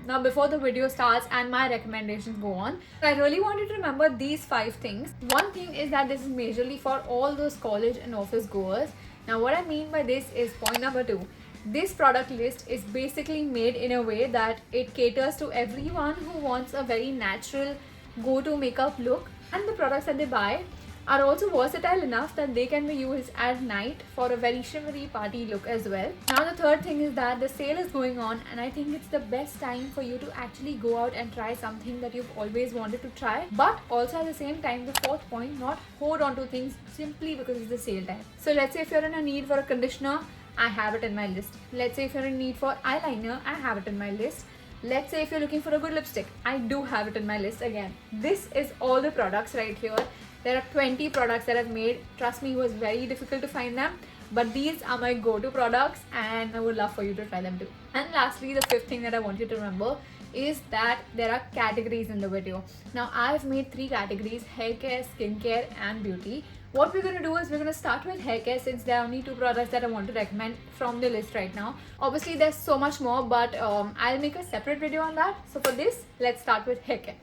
Now before the video starts and my recommendations go on, I really wanted to remember these 5 things. One thing is that this is majorly for all those college and office goers. Now what I mean by this is point number 2. This product list is basically made in a way that it caters to everyone who wants a very natural go-to makeup look, and the products that they buy are also versatile enough that they can be used at night for a very shimmery party look as well. Now the third thing is that the sale is going on, and I think it's the best time for you to actually go out and try something that you've always wanted to try, but also at the same time, the fourth point, not hold on to things simply because it's the sale time. So let's say if you're in a need for a conditioner, I have it in my list. Let's say if you're in need for eyeliner, I have it in my list. Let's say if you're looking for a good lipstick, I do have it in my list again. This is all the products right here. There are 20 products that I've made. Trust me, it was very difficult to find them, but these are my go-to products and I would love for you to try them too. And lastly, the fifth thing that I want you to remember is that there are categories in the video. Now I've made 3 categories: hair care, skincare and beauty. What we're going to do is we're going to start with hair care, since there are only 2 products that I want to recommend from the list right now. Obviously there's so much more, but I'll make a separate video on that. So for this, let's start with hair care.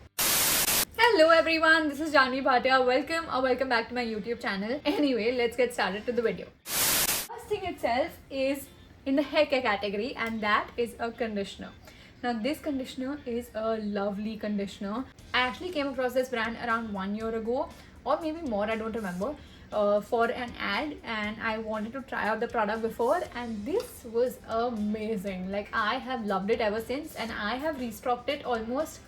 Hello everyone, this is Janvi Bhatia. Welcome back to my YouTube channel. Anyway, let's get started to the video. First thing itself is in the hair care category, and that is a conditioner. Now this conditioner is a lovely conditioner. I actually came across this brand around 1 year ago, or maybe more, I don't remember, for an ad, and I wanted to try out the product before, and this was amazing. Like, I have loved it ever since, and I have restocked it almost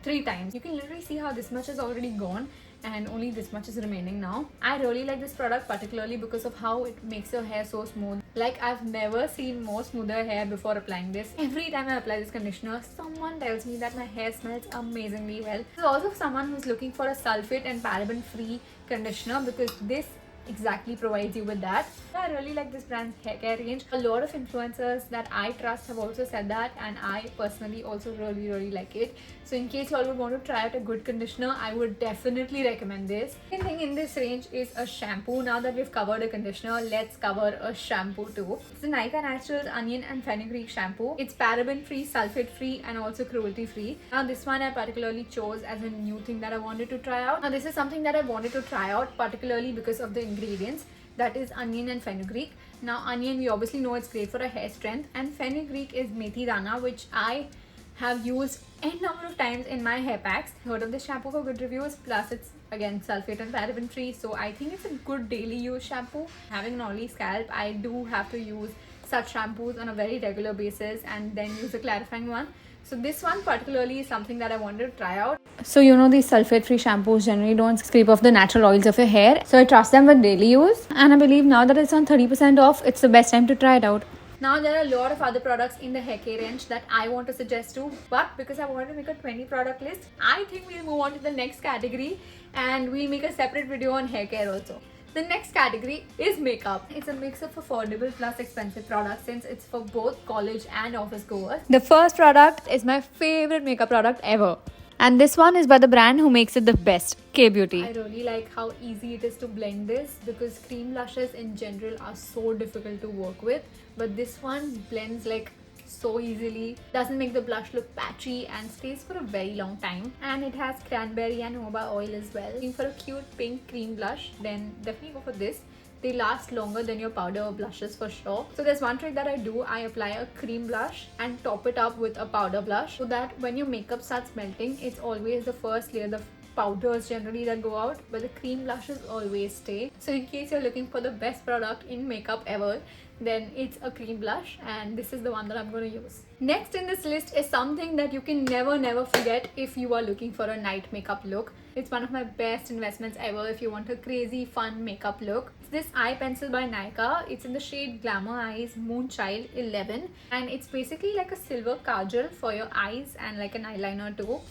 3 times. You can literally see how this much is already gone and only this much is remaining now. I really like this product, particularly because of how it makes your hair so smooth. Like, I've never seen more smoother hair before applying this. Every time I apply this conditioner, someone tells me that my hair smells amazingly well. This is also someone who's looking for a sulfate and paraben free conditioner, because this exactly provides you with that. I really like this brand's hair care range. A lot of influencers that I trust have also said that, and I personally also really like it. So in case you all would want to try out a good conditioner, I would definitely recommend this. Second thing in this range is a shampoo. Now that we've covered a conditioner, let's cover a shampoo too. It's the Nykaa Naturals Onion and Fenugreek shampoo. It's paraben free, sulfate free and also cruelty free. Now this one I particularly chose as a new thing that I wanted to try out. Now this is something that I wanted to try out particularly because of the ingredients, that is onion and fenugreek. Now onion, we obviously know it's great for a hair strength, and fenugreek is methi dana, which I have used n number of times in my hair packs. Heard of this shampoo for good reviews, plus it's again sulfate and paraben free, so I think it's a good daily use shampoo. Having an oily scalp, I do have to use such shampoos on a very regular basis and then use a clarifying one. So this one particularly is something that I wanted to try out. So you know, these sulfate free shampoos generally don't scrape off the natural oils of your hair, so I trust them with daily use, and I believe now that it's on 30% off, it's the best time to try it out. Now there are a lot of other products in the hair care range that I want to suggest too, but because I wanted to make a 20 product list, I think we'll move on to the next category and we'll make a separate video on hair care also. The next category is makeup. It's a mix of affordable plus expensive products, since it's for both college and office goers. The first product is my favorite makeup product ever, and this one is by the brand who makes it the best, K-Beauty. I really like how easy it is to blend this, because cream blushes in general are so difficult to work with, but this one blends like so easily, doesn't make the blush look patchy and stays for a very long time, and it has cranberry and jojoba oil as well. Looking for a cute pink cream blush, then definitely go for this. They last longer than your powder blushes for sure. So there's one trick that I do. I apply a cream blush and top it up with a powder blush, so that when your makeup starts melting, it's always the first layer, the powders generally that go out, but the cream blushes always stay. So in case you're looking for the best product in makeup ever, then it's a cream blush, and this is the one that I'm going to use. Next in this list is something that you can never forget if you are looking for a night makeup look. It's one of my best investments ever if you want a crazy fun makeup look. It's this eye pencil by Nykaa. It's in the shade Glamoreyes Moonchild 11, and it's basically like a silver kajal for your eyes and like an eyeliner too.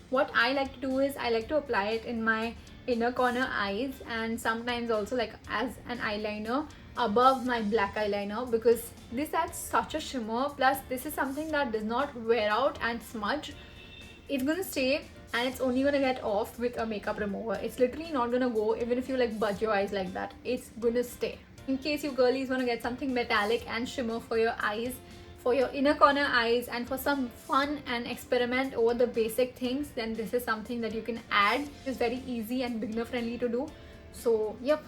What I like to do is I like to apply it in my inner corner eyes, and sometimes also like as an eyeliner above my black eyeliner, because this adds such a shimmer. Plus this is something that does not wear out and smudge. It's gonna stay, and it's only gonna get off with a makeup remover. It's literally not gonna go even if you like budge your eyes like that. It's gonna stay. In case you girlies want to get something metallic and shimmer for your eyes for your inner corner eyes and for some fun and experiment over the basic things, then this is something that you can add. It's very easy and beginner friendly to do. So yep,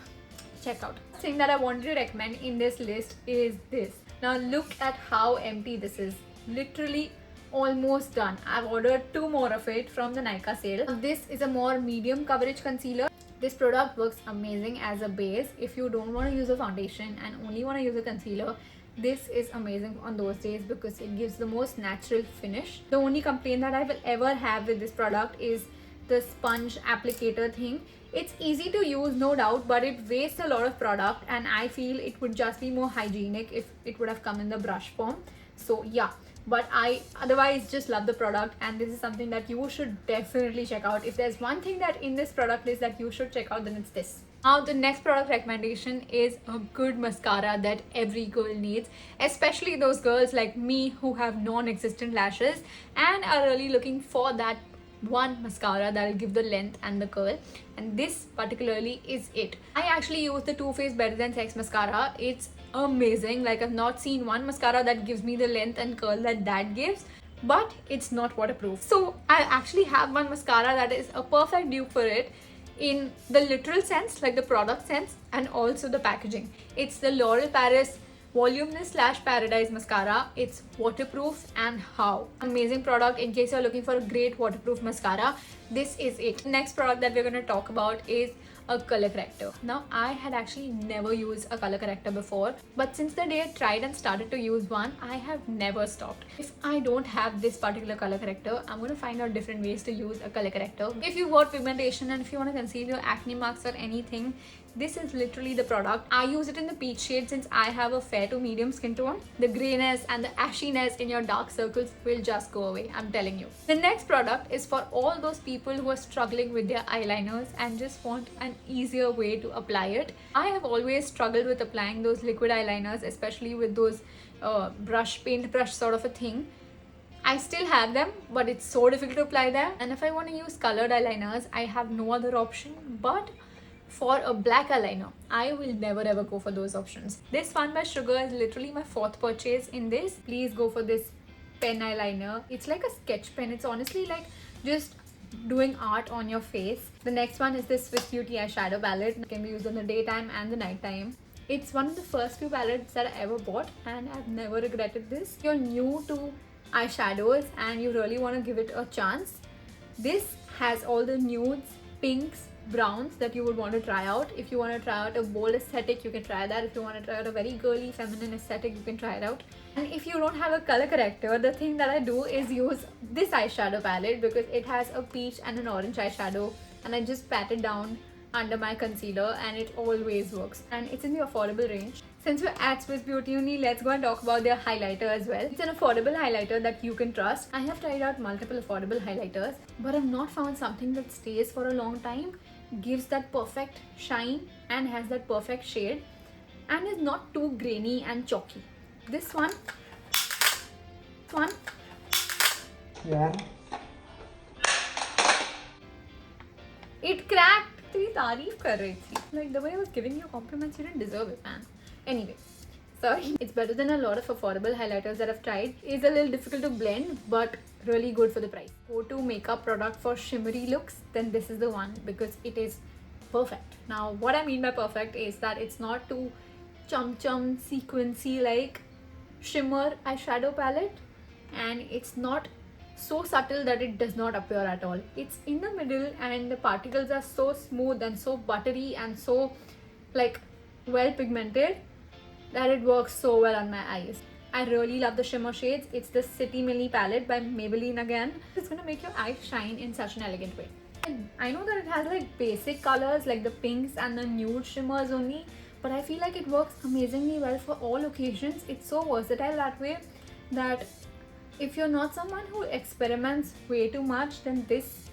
check out. The thing that I wanted to recommend in this list is this. Now look at how empty this is. Literally almost done. I've ordered 2 more of it from the Nykaa sale. Now, this is a more medium coverage concealer. This product works amazing as a base. If you don't want to use a foundation and only want to use a concealer, this is amazing on those days because it gives the most natural finish. The only complaint that I will ever have with this product is the sponge applicator thing. It's easy to use, no doubt, but it wastes a lot of product, and I feel it would just be more hygienic if it would have come in the brush form. So yeah, but I otherwise just love the product, and this is something that you should definitely check out. If there's one thing that in this product is that you should check out, then it's this. Now the next product recommendation is a good mascara that every girl needs, especially those girls like me who have non-existent lashes and are really looking for that one mascara that will give the length and the curl, and this particularly is it. I actually use the Too Faced Better Than Sex mascara. It's amazing. Like, I've not seen one mascara that gives me the length and curl that gives, but it's not waterproof. So I actually have one mascara that is a perfect dupe for it in the literal sense, like the product sense, and also the packaging. It's the L'Oreal Paris Voluminous Lash Paradise Mascara. It's waterproof, and how amazing product. In case you're looking for a great waterproof mascara, this is it. Next product that we're going to talk about is a color corrector. Now, I had actually never used a color corrector before, but since the day I tried and started to use one, I have never stopped. If I don't have this particular color corrector, I'm going to find out different ways to use a color corrector. If you've got pigmentation and if you want to conceal your acne marks or anything, this is literally the product. I use it in the peach shade since I have a fair to medium skin tone. The grayness and the ashiness in your dark circles will just go away, I'm telling you. The next product is for all those people who are struggling with their eyeliners and just want an easier way to apply it. I have always struggled with applying those liquid eyeliners, especially with those paint brush sort of a thing. I still have them, but it's so difficult to apply them. And if I want to use colored eyeliners, I have no other option but for a black eyeliner. I will never ever go for those options. This one by Sugar is literally my 4th purchase in this. Please go for this pen eyeliner. It's like a sketch pen. It's honestly like just doing art on your face. The next one is this Swiss Beauty eyeshadow palette. It can be used in the daytime and the nighttime. It's one of the first few palettes that I ever bought, and I've never regretted this. If you're new to eyeshadows and you really want to give it a chance, this has all the nudes, pinks, browns that you would want to try out. If you want to try out a bold aesthetic, you can try that. If you want to try out a very girly feminine aesthetic, you can try it out. And if you don't have a color corrector, the thing that I do is use this eyeshadow palette because it has a peach and an orange eyeshadow, and I just pat it down under my concealer and it always works, and it's in the affordable range. Since we're at Swiss Beauty only, let's go and talk about their highlighter as well. It's an affordable highlighter that you can trust. I have tried out multiple affordable highlighters, but I've not found something that stays for a long time, gives that perfect shine and has that perfect shade, and is not too grainy and chalky. This one, yeah, it cracked. तेरी तारीफ कर रही थी. Like, the way I was giving you compliments, you didn't deserve it, man. Anyway, sorry. It's better than a lot of affordable highlighters that I've tried. It's a little difficult to blend, but really good for the price. Go-to makeup product for shimmery looks, then this is the one because it is perfect. Now, what I mean by perfect is that it's not too chum-chum, sequency like shimmer eyeshadow palette, and it's not so subtle that it does not appear at all. It's in the middle, and the particles are so smooth and so buttery and so like well pigmented that it works so well on my eyes. I really love the shimmer shades. It's the City Milli palette by Maybelline again. It's gonna make your eyes shine in such an elegant way. And I know that it has like basic colors like the pinks and the nude shimmers only, but I feel like it works amazingly well for all occasions. It's so versatile that way that if you're not someone who experiments way too much, then this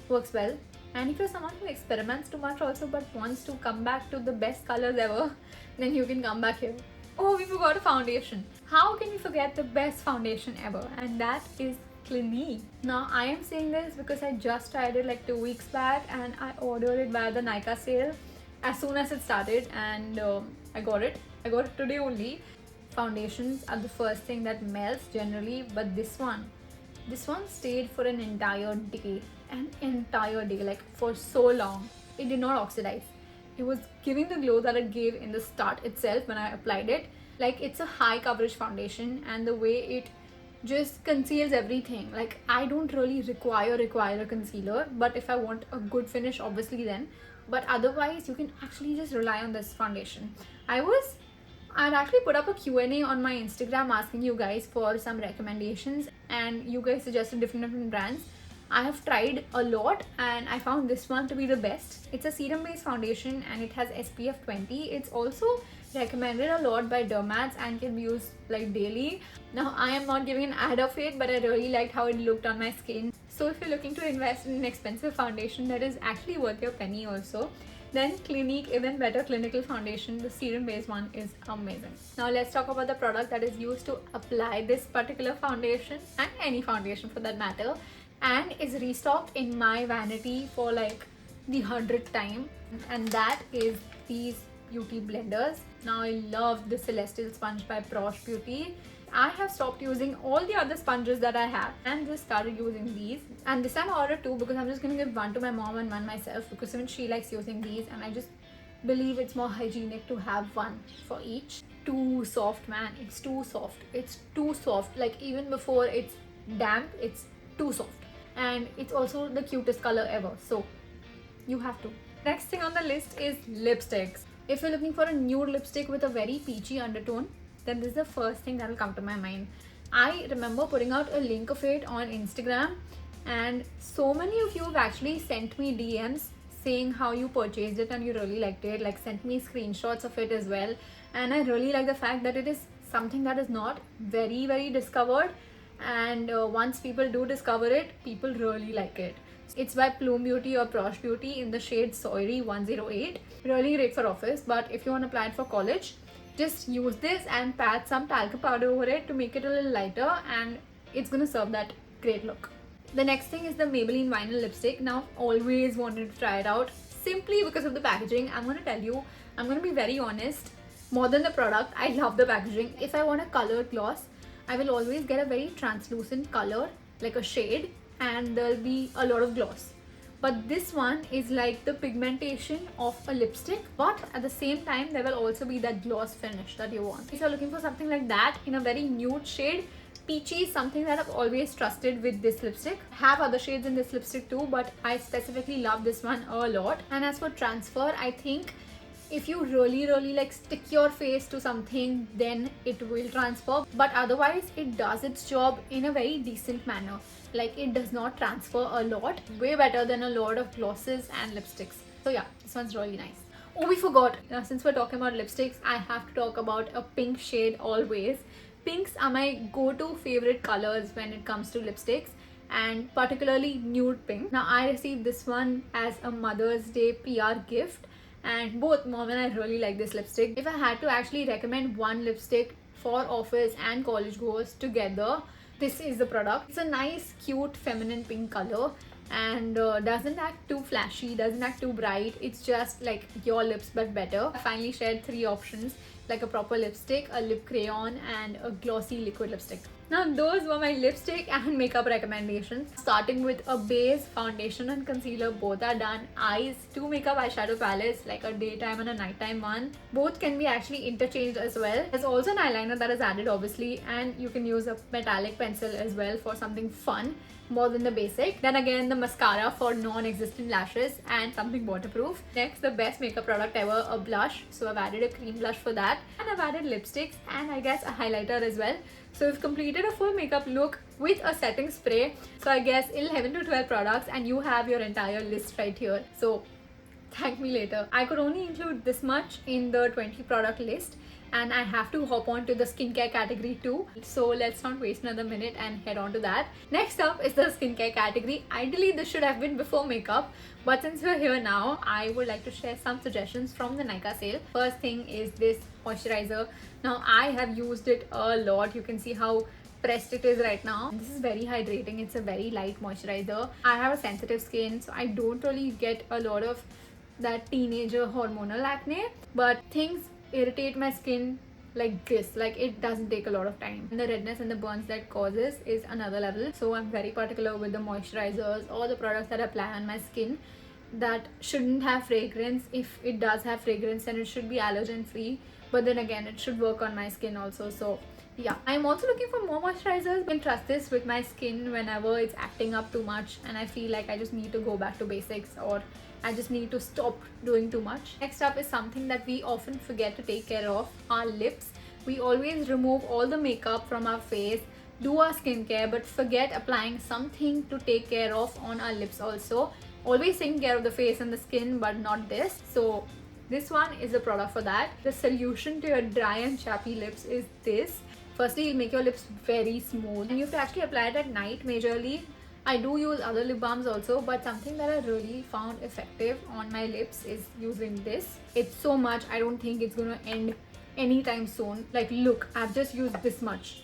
works well. And if you're someone who experiments too much also but wants to come back to the best colors ever, then you can come back here. Oh, we forgot a foundation. How can we forget the best foundation ever? And that is Clinique. Now, I am saying this because I just tried it like 2 weeks back, and I ordered it via the Nykaa sale as soon as it started, and I got it. I got it today only. foundations are the first thing that melts generally, but this one stayed for an entire day. Like for so long. It did not oxidize. It was giving the glow that it gave in the start itself when I applied it. Like, it's a high coverage foundation, and the way it just conceals everything. Like, I don't really require a concealer, but if I want a good finish, obviously then. But otherwise, you can actually just rely on this foundation. I'd actually put up a Q&A on my Instagram asking you guys for some recommendations, and you guys suggested different brands. I have tried a lot and I found this one to be the best. It's a serum based foundation and it has SPF 20. It's also recommended a lot by dermats and can be used like daily. Now, I am not giving an ad of it, but I really liked how it looked on my skin. So if you're looking to invest in an expensive foundation that is actually worth your penny also, then Clinique, even better clinical foundation, the serum based one, is amazing. Now let's talk about the product that is used to apply this particular foundation, and any foundation for that matter, and is restocked in my vanity for like the 100th time, and that is these beauty blenders. Now, I love the Celestial sponge by Praush Beauty. I have stopped using all the other sponges that I have and just started using these. And this time I ordered two because I'm just going to give one to my mom and one myself, because even she likes using these, and I just believe it's more hygienic to have one for each. Too soft, man. It's too soft. It's too soft. Like, even before it's damp, it's too soft. And it's also the cutest color ever, so you have to. Next thing on the list is lipsticks. If you're looking for a nude lipstick with a very peachy undertone, then this is the first thing that will come to my mind. I remember putting out a link of it on Instagram, and so many of you have actually sent me DMs saying how you purchased it and you really liked it, like sent me screenshots of it as well. And I really like the fact that it is something that is not very discovered, and once people do discover it, people really like it. It's by Plume Beauty or Praush Beauty in the shade Soirée 108. Really great for office, but if you want to apply it for college, just use this and pat some talcum powder over it to make it a little lighter, and it's gonna serve that great look. The next thing is the Maybelline Vinyl Lipstick. Now, always wanted to try it out simply because of the packaging. I'm gonna tell you, I'm gonna be very honest, more than the product, I love the packaging. If I want a colored gloss, I will always get a very translucent color, like a shade, and there'll be a lot of gloss. But this one is like the pigmentation of a lipstick, but at the same time there will also be that gloss finish that you want. If you're looking for something like that in a very nude shade, Peachy is something that I've always trusted with this lipstick. I have other shades in this lipstick too, but I specifically love this one a lot. And as for transfer, I think if you really like stick your face to something, then it will transfer, but otherwise it does its job in a very decent manner. Like, it does not transfer a lot. Way better than a lot of glosses and lipsticks. So yeah, this one's really nice. Oh, we forgot, since we're talking about lipsticks, I have to talk about a pink shade always. Pinks are my go-to favorite colors when it comes to lipsticks, and particularly nude pink. Now, I received this one as a Mother's Day PR gift, and both mom and I really like this lipstick. If I had to actually recommend one lipstick for office and college goers together, this is the product. It's a nice, cute, feminine pink color, and doesn't act too flashy, doesn't act too bright. It's just like your lips but better. I finally shared 3 options, like a proper lipstick, a lip crayon, and a glossy liquid lipstick. Now, those were my lipstick and makeup recommendations. Starting with a base, foundation and concealer, both are done. Eyes, 2 makeup eyeshadow palettes, like a daytime and a nighttime one. Both can be actually interchanged as well. There's also an eyeliner that is added, obviously, and you can use a metallic pencil as well for something fun, more than the basic. Then again, the mascara for non-existent lashes and something waterproof. Next, the best makeup product ever, a blush. So I've added a cream blush for that, and I've added lipsticks and I guess a highlighter as well. So we've completed a full makeup look with a setting spray. So I guess 11 to 12 products, and you have your entire list right here. So thank me later. I could only include this much in the 20 product list, and I have to hop on to the skincare category too. So let's not waste another minute and head on to that. Next up is the skincare category. Ideally, this should have been before makeup, but since we're here now, I would like to share some suggestions from the Nykaa sale. First thing is this moisturizer. Now, I have used it a lot. You can see how pressed it is right now. This is very hydrating. It's a very light moisturizer. I have a sensitive skin, so I don't really get a lot of that teenager hormonal acne, but things irritate my skin like this. Like, it doesn't take a lot of time, and the redness and the burns that causes is another level. So I'm very particular with the moisturizers or the products that I apply on my skin that shouldn't have fragrance. If it does have fragrance, then it should be allergen free, but then again, it should work on my skin also. So yeah, I'm also looking for more moisturizers. You can trust this with my skin whenever it's acting up too much and I feel like I just need to go back to basics, or I just need to stop doing too much. Next up is something that we often forget to take care of, our lips. We always remove all the makeup from our face, do our skincare, but forget applying something to take care of on our lips also. Always taking care of the face and the skin, but not this. So this one is a product for that. The solution to your dry and chappy lips is this. Firstly, it'll make your lips very smooth, and you have to actually apply it at night majorly. I do use other lip balms also, but something that I really found effective on my lips is using this. It's so much, I don't think it's gonna end anytime soon. Like, look, I've just used this much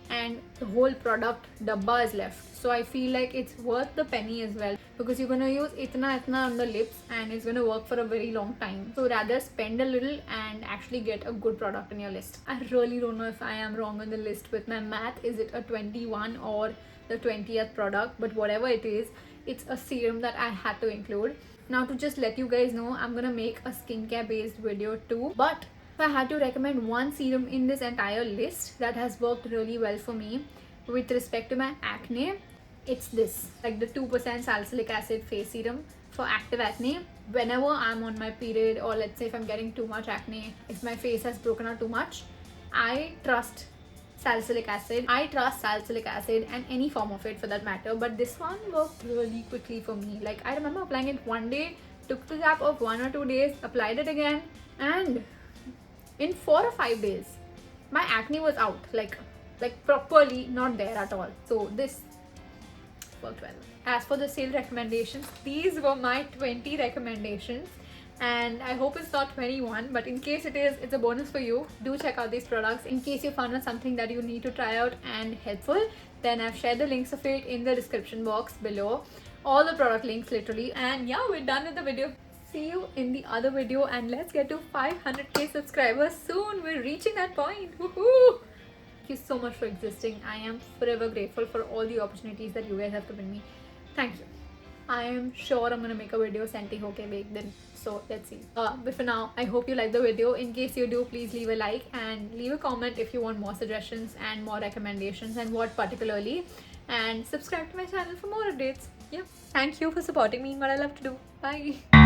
and the whole product dabba is left. So I feel like it's worth the penny as well, because you're gonna use itna on the lips and it's gonna work for a very long time. So rather spend a little and actually get a good product in your list. I really don't know if I am wrong on the list with my math. Is it a 21 or the 20th product? But whatever it is, it's a serum that I had to include. Now, to just let you guys know, I'm gonna make a skincare based video too, but if I had to recommend one serum in this entire list that has worked really well for me with respect to my acne, it's this, like the 2% salicylic acid face serum for active acne. Whenever I'm on my period, or let's say if I'm getting too much acne, if my face has broken out too much, I trust salicylic acid. I trust salicylic acid and any form of it for that matter, but this one worked really quickly for me. Like, I remember applying it one day, took the gap of 1 or 2 days, applied it again, and in 4 or 5 days my acne was out, like properly not there at all. So this worked well. As for the sale recommendations, these were my 20 recommendations, and I hope it's not 21, but in case it is, it's a bonus for you. Do check out these products. In case you found out something that you need to try out and helpful, then I've shared the links of it in the description box below, all the product links literally. And yeah, we're done with the video. See you in the other video, and let's get to 500k subscribers soon. We're reaching that point. Woohoo! Thank you so much for existing. I am forever grateful for all the opportunities that you guys have given me. Thank you. I am sure I'm gonna make a video senti hoke bake then. So let's see. But for now, I hope you like the video. In case you do, please leave a like and leave a comment if you want more suggestions and more recommendations and what particularly. And subscribe to my channel for more updates. Yeah. Thank you for supporting me in what I love to do. Bye.